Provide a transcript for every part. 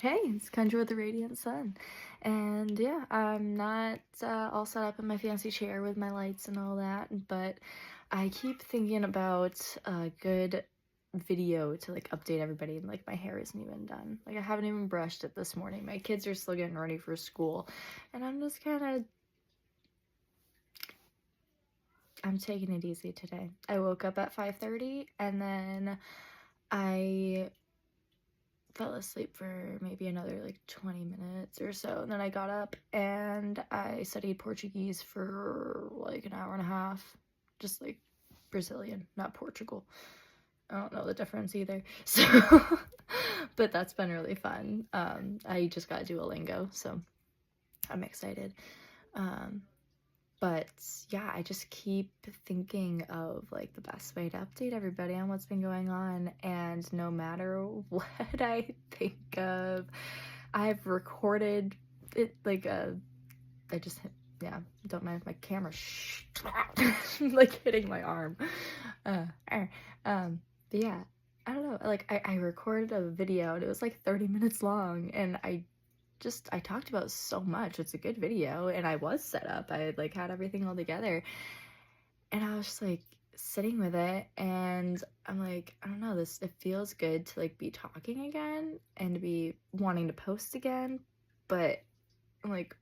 Hey, it's Kendra with the Radiant Sun. And yeah, I'm not all set up in my fancy chair with my lights and all that, but I keep thinking about a good video to like update everybody, and like my hair isn't even done. Like I haven't even brushed it this morning. My kids are still getting ready for school, and I'm taking it easy today. I woke up at 5:30 and then I fell asleep for maybe another like 20 minutes or so, and then I got up and I studied Portuguese for like an hour and a half, just like Brazilian, not Portugal. I don't know the difference either. So but that's been really fun. I just got Duolingo, so I'm excited. um but yeah, I just keep thinking of like the best way to update everybody on what's been going on. And no matter what I think of, I've recorded it like I just hit, yeah, don't mind if my camera like hitting my arm. Uh, er, but yeah, I don't know. Like I recorded a video and it was like 30 minutes long, and I talked about so much. It's a good video, and I was set up. I like had everything all together, and I was just like sitting with it, and I'm like, I don't know, this it feels good to like be talking again and to be wanting to post again, but I'm like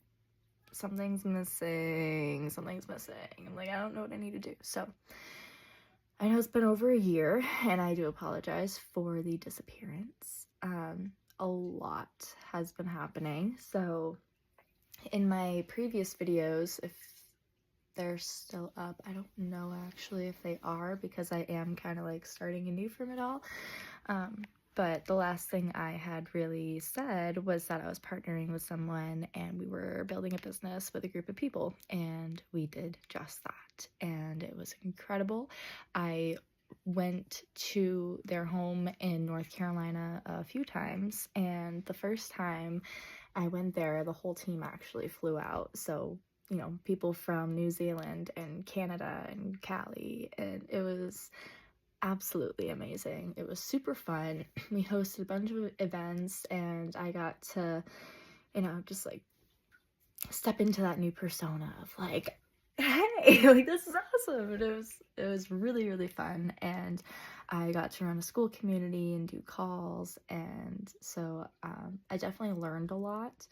something's missing. I'm like, I don't know what I need to do. So I know it's been over a year, and I do apologize for the disappearance. A lot has been happening. So in my previous videos, if they're still up, I don't know actually if they are, because I am kind of like starting anew from it all. But the last thing I had really said was that I was partnering with someone and we were building a business with a group of people, and we did just that. And it was incredible. I went to their home in North Carolina a few times, and the first time I went there, the whole team actually flew out. So, you know, people from New Zealand and Canada and Cali, and it was absolutely amazing. It was super fun. We hosted a bunch of events, and I got to, just like step into that new persona of like, hey, like this is awesome. And it was really, really fun. And I got to run a school community and do calls, and so I definitely learned a lot.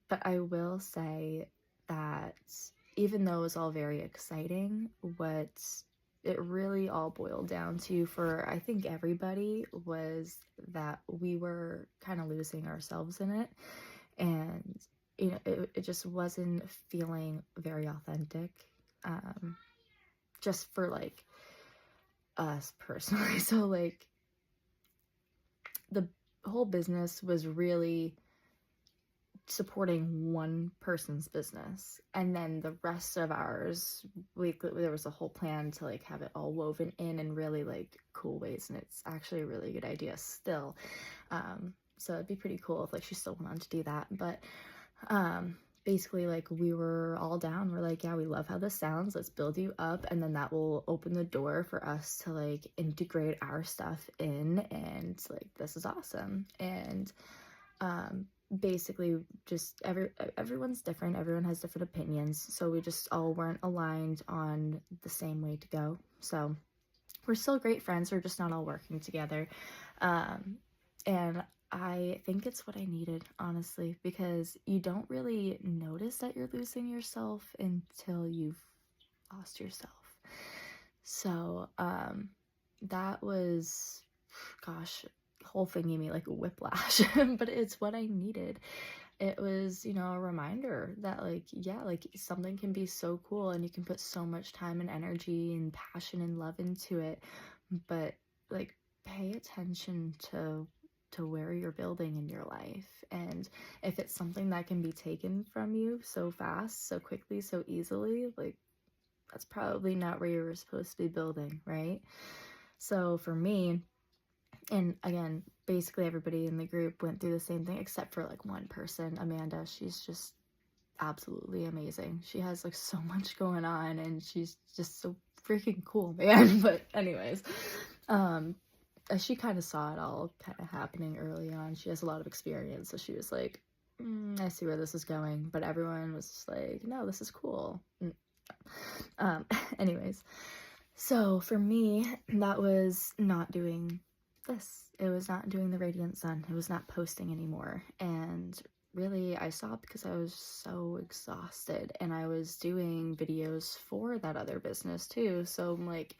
But I will say that even though it was all very exciting, what it really all boiled down to for I think everybody was that we were kind of losing ourselves in it. And it just wasn't feeling very authentic, just for like us personally. So like the whole business was really supporting one person's business, and then the rest of ours, there was a whole plan to like have it all woven in really like cool ways, and it's actually a really good idea still. So it'd be pretty cool if like she still went on to do that. But basically, like, we were all down. We're like, yeah, we love how this sounds, let's build you up, and then that will open the door for us to like integrate our stuff in, and like this is awesome. And basically just everyone's different, everyone has different opinions, so we just all weren't aligned on the same way to go. So we're still great friends, we're just not all working together. And I think it's what I needed, honestly, because you don't really notice that you're losing yourself until you've lost yourself. So that was, gosh, whole thing gave me like a whiplash. But it's what I needed. It was, a reminder that like, yeah, like something can be so cool and you can put so much time and energy and passion and love into it, but like pay attention to where you're building in your life. And if it's something that can be taken from you so fast, so quickly, so easily, like that's probably not where you were supposed to be building, right? So for me, and again, basically everybody in the group went through the same thing except for like one person, Amanda. She's just absolutely amazing. She has like so much going on, and she's just so freaking cool, man. But anyways, she kind of saw it all kind of happening early on. She has a lot of experience, so she was like, I see where this is going. But everyone was just like, no, this is cool. Anyways, so for me, that was not doing this. It was not doing the Radiant Sun. It was not posting anymore. And really, I stopped because I was so exhausted, and I was doing videos for that other business too. So I'm like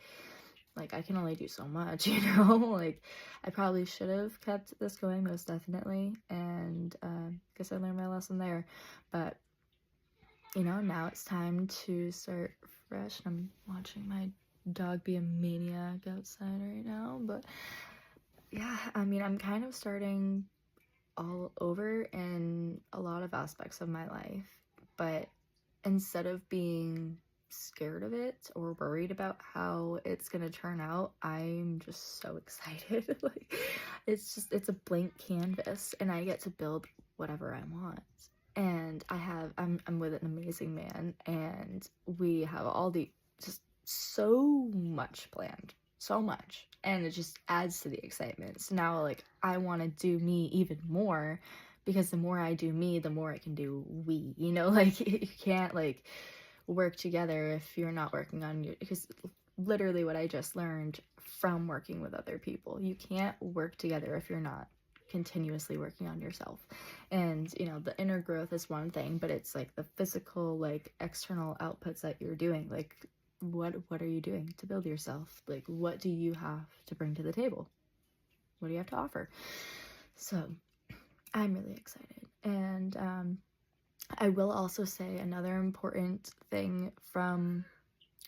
I can only do so much, you know. Like, I probably should have kept this going, most definitely, and guess I learned my lesson there. But you know, now it's time to start fresh. I'm watching my dog be a maniac outside right now, but yeah, I mean, I'm kind of starting all over in a lot of aspects of my life, but instead of being scared of it or worried about how it's gonna turn out, I'm just so excited. Like, it's a blank canvas, and I get to build whatever I want. And I'm with an amazing man, and we have all the just so much planned, so much, and it just adds to the excitement. So now, like, I want to do me even more, because the more I do me, the more I can do we, you know. Like, you can't like work together if you're not working on you, because literally what I just learned from working with other people, you can't work together if you're not continuously working on yourself. And you know, the inner growth is one thing, but it's like the physical, like, external outputs that you're doing. Like, what are you doing to build yourself? Like, what do you have to bring to the table? What do you have to offer? So I'm really excited. And I will also say another important thing from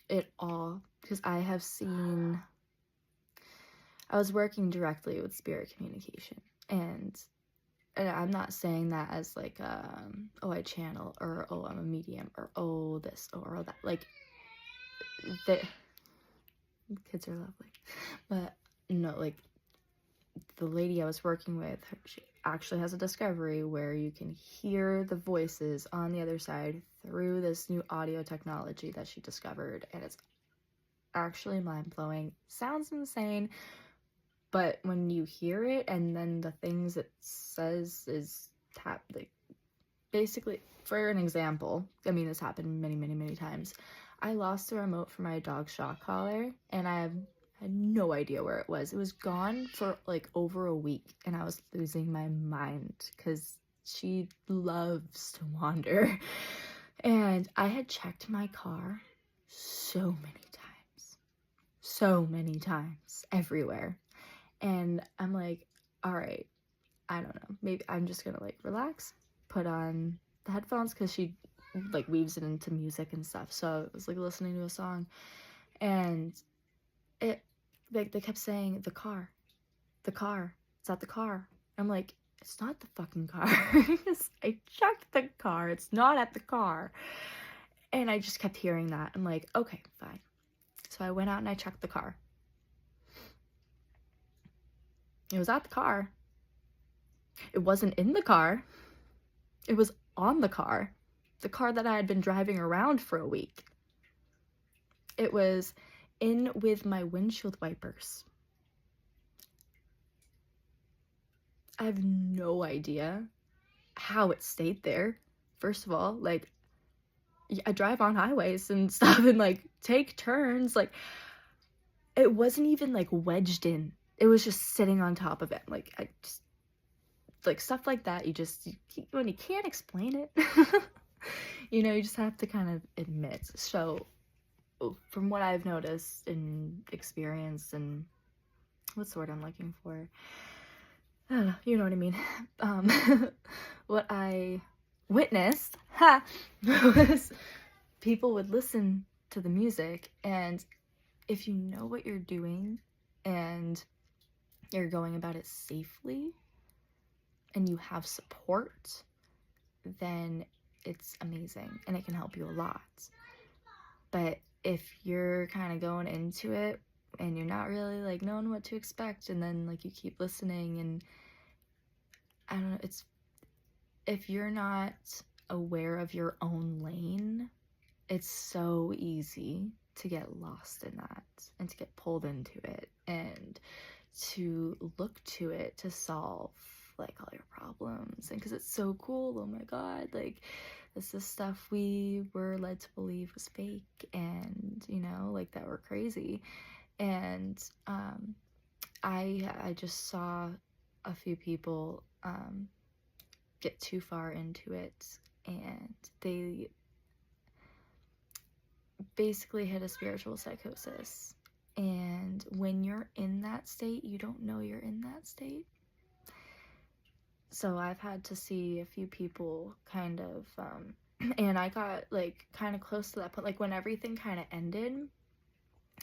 it all, because I was working directly with spirit communication, and I'm not saying that as like, oh, I channel, or oh, I'm a medium, or oh, this, or that. Like, the kids are lovely, but no, like, the lady I was working with, she actually has a discovery where you can hear the voices on the other side through this new audio technology that she discovered, and it's actually mind-blowing. Sounds insane, but when you hear it, and then the things it says is like, basically, for an example, I mean, this happened many times. I lost the remote for my dog's shock collar, and I had no idea where it was. It was gone for like over a week, and I was losing my mind because she loves to wander. And I had checked my car so many times, everywhere. And I'm like, all right, I don't know, maybe I'm just gonna like relax, put on the headphones, because she like weaves it into music and stuff. So I was like listening to a song, and it, like, they kept saying the car, it's at the car. I'm like, it's not the fucking car. I checked the car, it's not at the car. And I just kept hearing that. I'm like, okay, fine. So I went out and I checked the car. It was at the car. It wasn't in the car. It was on the car that I had been driving around for a week. It was in with my windshield wipers. I have no idea how it stayed there. First of all, like, I drive on highways and stuff and like take turns. Like, it wasn't even like wedged in. It was just sitting on top of it. Like, I just, like, stuff like that, when you can't explain it, you know, you just have to kind of admit. So from what I've noticed and experienced, and what's the word I'm looking for? I don't know, you know what I mean. What I witnessed was people would listen to the music, and if you know what you're doing and you're going about it safely and you have support, then it's amazing and it can help you a lot. But if you're kind of going into it and you're not really like knowing what to expect, and then like you keep listening, and I don't know, if you're not aware of your own lane, it's so easy to get lost in that and to get pulled into it and to look to it to solve like all your problems, and because it's so cool. Oh my god, like this is stuff we were led to believe was fake, and you know, like that we're crazy. And I just saw a few people get too far into it, and they basically hit a spiritual psychosis. And when you're in that state, you don't know you're in that state. So I've had to see a few people kind of and I got like kind of close to that point, like when everything kind of ended.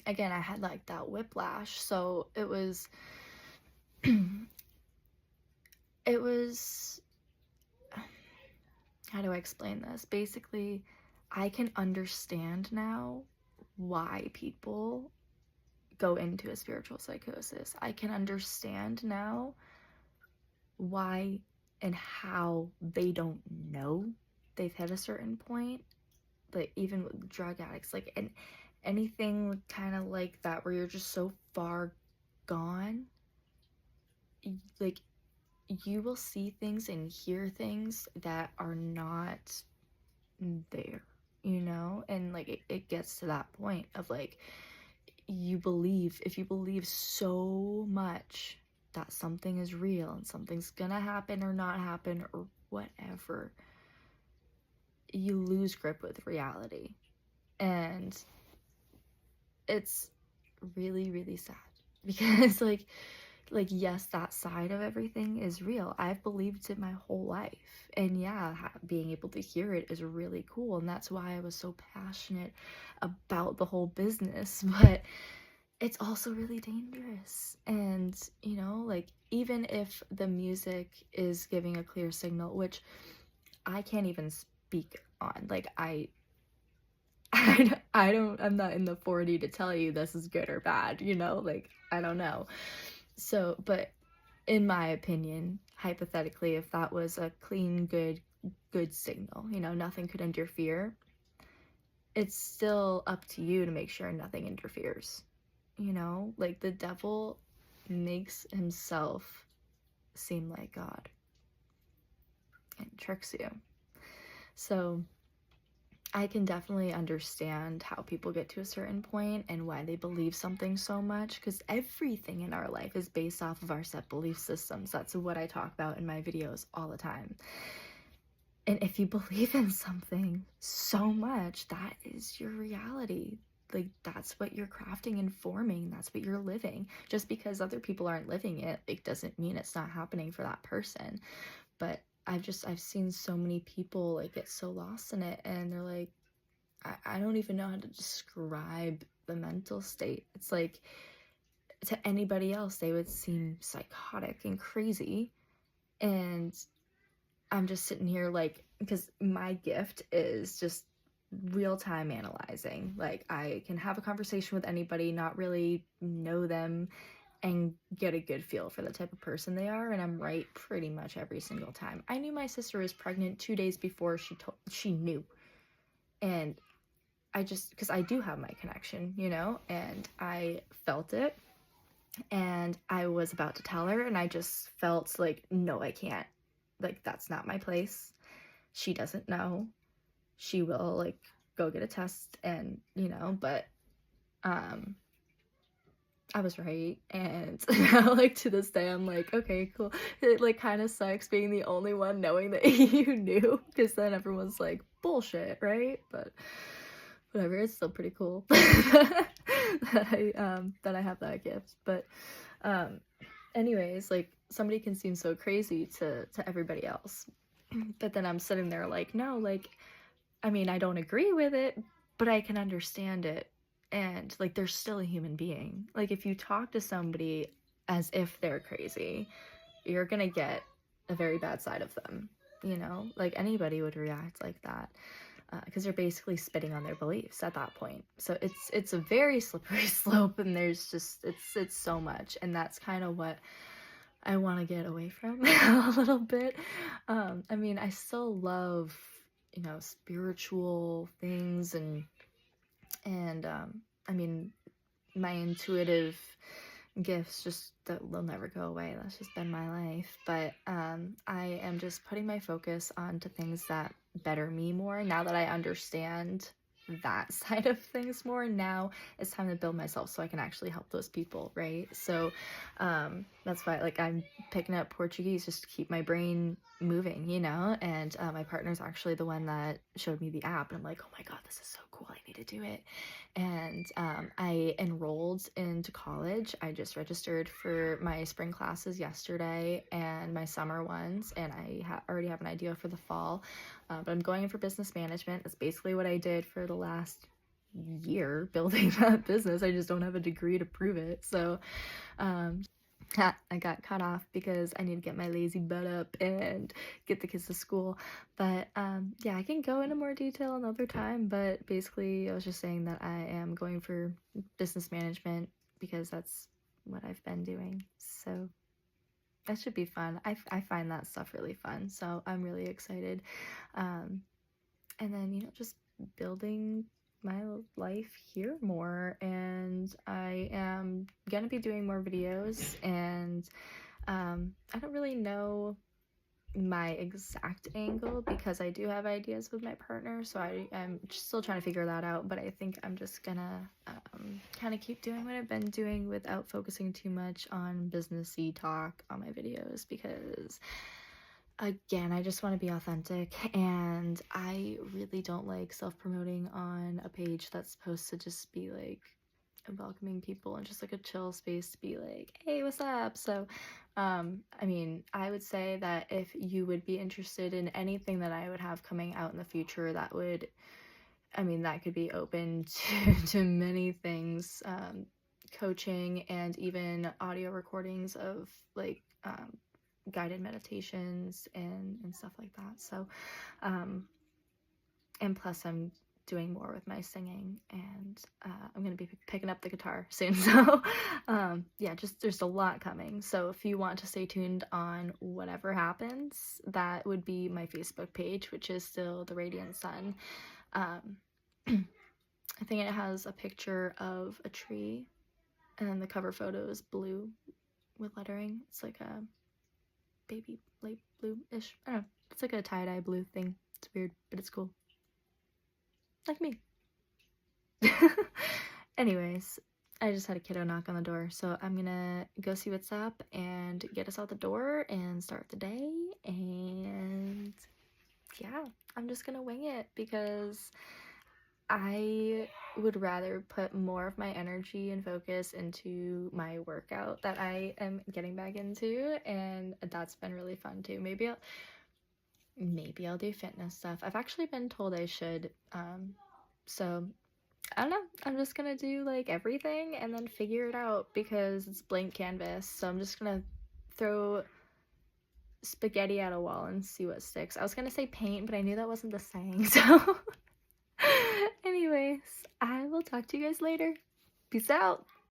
Again, I had like that whiplash. So it was it was, how do I explain this? Basically, I can understand now why people go into a spiritual psychosis. I can understand now why and how they don't know they've hit a certain point. Like even with drug addicts, like, and anything kind of like that where you're just so far gone, like you will see things and hear things that are not there, you know? And like it gets to that point of like, if you believe so much that something is real and something's gonna happen or not happen or whatever, you lose grip with reality. And it's really, really sad because like yes, that side of everything is real. I've believed it my whole life, and yeah, being able to hear it is really cool, and that's why I was so passionate about the whole business. But it's also really dangerous. And you know, like even if the music is giving a clear signal, which I can't even speak on, like I'm not in the 40 to tell you this is good or bad, you know, like I don't know. So, but in my opinion, hypothetically, if that was a clean, good signal, you know, nothing could interfere, it's still up to you to make sure nothing interferes. You know, like the devil makes himself seem like God and tricks you. So I can definitely understand how people get to a certain point and why they believe something so much, because everything in our life is based off of our set belief systems. That's what I talk about in my videos all the time. And if you believe in something so much, that is your reality. Like that's what you're crafting and forming. That's what you're living. Just because other people aren't living it, like doesn't mean it's not happening for that person. But I've seen so many people like get so lost in it, and they're like, I don't even know how to describe the mental state. It's like to anybody else they would seem psychotic and crazy, and I'm just sitting here like, because my gift is just real-time analyzing. Like I can have a conversation with anybody, not really know them, and get a good feel for the type of person they are, and I'm right pretty much every single time. I knew my sister was pregnant 2 days before she knew. And I just, because I do have my connection, you know, and I felt it, and I was about to tell her, and I just felt like, no, I can't. Like, that's not my place. She doesn't know. She will, like, go get a test, and, you know, but, I was right. And now, like, to this day, I'm like, okay, cool. It, like, kind of sucks being the only one knowing that you knew, because then everyone's like, bullshit, right? But whatever, it's still pretty cool that I have that gift. But anyways, like, somebody can seem so crazy to everybody else, but then I'm sitting there like, no, like, I mean, I don't agree with it, but I can understand it. And like, they're still a human being. Like, if you talk to somebody as if they're crazy, you're gonna get a very bad side of them, you know? Like, anybody would react like that, because they're basically spitting on their beliefs at that point. So it's a very slippery slope, and there's just, it's so much. And that's kind of what I want to get away from a little bit. I mean, I still love, you know, spiritual things, and I mean, my intuitive gifts just that they'll never go away. That's just been my life. But I am just putting my focus onto things that better me more now that I understand that side of things more. Now it's time to build myself so I can actually help those people, right? So that's why like I'm picking up Portuguese just to keep my brain moving, you know. And my partner's actually the one that showed me the app, and I'm like, oh my god, this is so cool, I need to do it. And I enrolled into college. I just registered for my spring classes yesterday and my summer ones, and I already have an idea for the fall. But I'm going in for business management. That's basically what I did for the last year, building that business. I just don't have a degree to prove it. So I got cut off because I need to get my lazy butt up and get the kids to school. But yeah, I can go into more detail another time. But basically, I was just saying that I am going for business management because that's what I've been doing. So that should be fun. I find that stuff really fun. So I'm really excited. And then, you know, just building my life here more, and I am gonna be doing more videos, and I don't really know my exact angle because I do have ideas with my partner, so I'm still trying to figure that out. But I think I'm just gonna kind of keep doing what I've been doing without focusing too much on businessy talk on my videos, because again, I just want to be authentic, and I really don't like self-promoting on a page that's supposed to just be like welcoming people and just like a chill space to be like, hey, what's up? So I mean, I would say that if you would be interested in anything that I would have coming out in the future, that would, I mean, that could be open to many things, coaching and even audio recordings of like guided meditations and stuff like that. So and plus I'm doing more with my singing, and I'm gonna be picking up the guitar soon. So yeah, just there's a lot coming. So if you want to stay tuned on whatever happens, that would be my Facebook page, which is still The Radiant Sun. I think it has a picture of a tree, and then the cover photo is blue with lettering. It's like a baby light blue-ish. I don't know. It's like a tie-dye blue thing. It's weird, but it's cool. Like me. Anyways, I just had a kiddo knock on the door, so I'm gonna go see what's up and get us out the door and start the day. And yeah, I'm just gonna wing it because I would rather put more of my energy and focus into my workout that I am getting back into, and that's been really fun too. Maybe I'll do fitness stuff. I've actually been told I should, so I don't know. I'm just gonna do like everything and then figure it out because it's blank canvas. So I'm just gonna throw spaghetti at a wall and see what sticks. I was gonna say paint, but I knew that wasn't the saying, so anyways, I will talk to you guys later. Peace out.